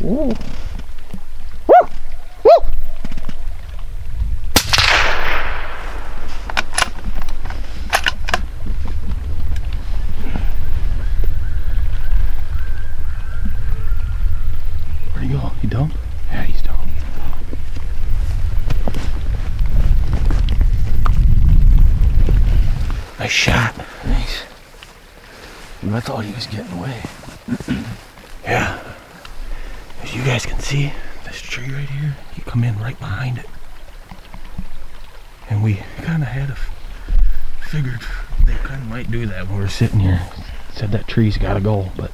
Woo! Woo! Where'd he go? He down? Yeah, he's down. Nice shot. Nice. I thought he was getting away. Yeah. As you guys can see, this tree right here, he come in right behind it. And we kind of had figured they kind of might do that when we were sitting here. Said that tree's got to go, but...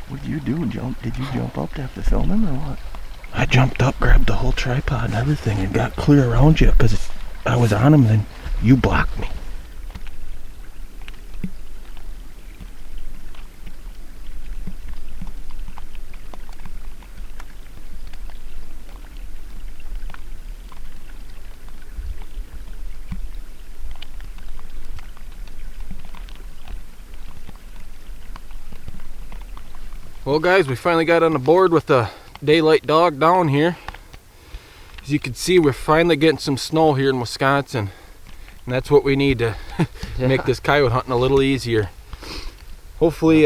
What did you do? Did you jump up to have to film him or what? I jumped up, grabbed the whole tripod and everything, and got clear around you because I was on him, then you blocked me. Well guys, we finally got on the board with the daylight dog down here. As you can see, we're finally getting some snow here in Wisconsin. And that's what we need to make this coyote hunting a little easier. Hopefully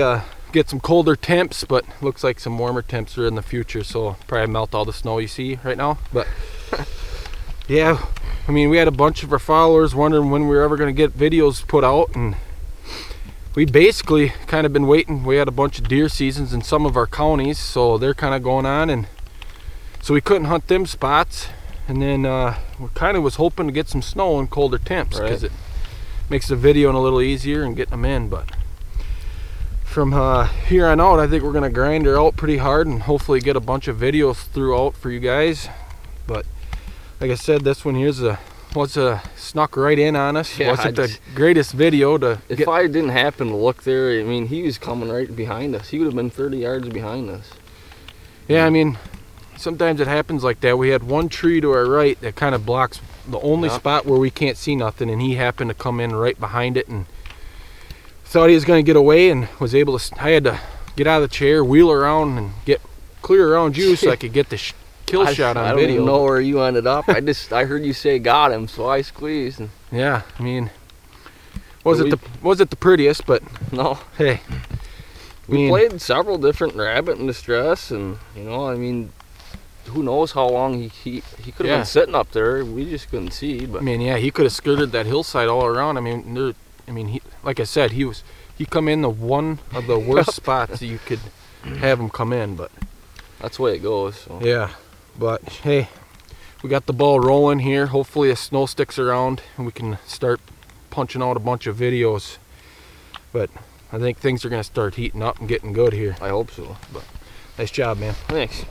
get some colder temps, but looks like some warmer temps are in the future, so probably melt all the snow you see right now. But yeah, I mean, we had a bunch of our followers wondering when we were ever going to get videos put out, and we basically kind of been waiting. We had a bunch of deer seasons in some of our counties, so they're kind of going on, and so we couldn't hunt them spots. And then we kind of was hoping to get some snow and colder temps, because it makes the video a little easier and getting them in. But from here on out, I think we're gonna grind her out pretty hard and hopefully get a bunch of videos throughout for you guys. But like I said, this one here's snuck right in on us. Yeah, wasn't the greatest video to if I didn't happen to look there, I mean, he was coming right behind us. He would have been 30 yards behind us. Yeah, I mean, sometimes it happens like that. We had one tree to our right that kind of blocks the only spot where we can't see nothing, and he happened to come in right behind it and thought he was going to get away, and was able to. I had to get out of the chair, wheel around, and get clear around you so I could get the kill shot on video. I don't even know where you ended up. I heard you say got him, so I squeezed. And yeah, I mean, wasn't the prettiest, but no. Hey, we played several different rabbit in distress, and you know, I mean, who knows how long he could have been sitting up there. We just couldn't see. But I mean, yeah, he could have skirted that hillside all around. I mean, he, like I said, he come in the one of the worst spots you could have him come in, but that's the way it goes. So. Yeah. But hey, we got the ball rolling here. Hopefully the snow sticks around and we can start punching out a bunch of videos. But I think things are going to start heating up and getting good here. I hope so. But nice job, man. Thanks.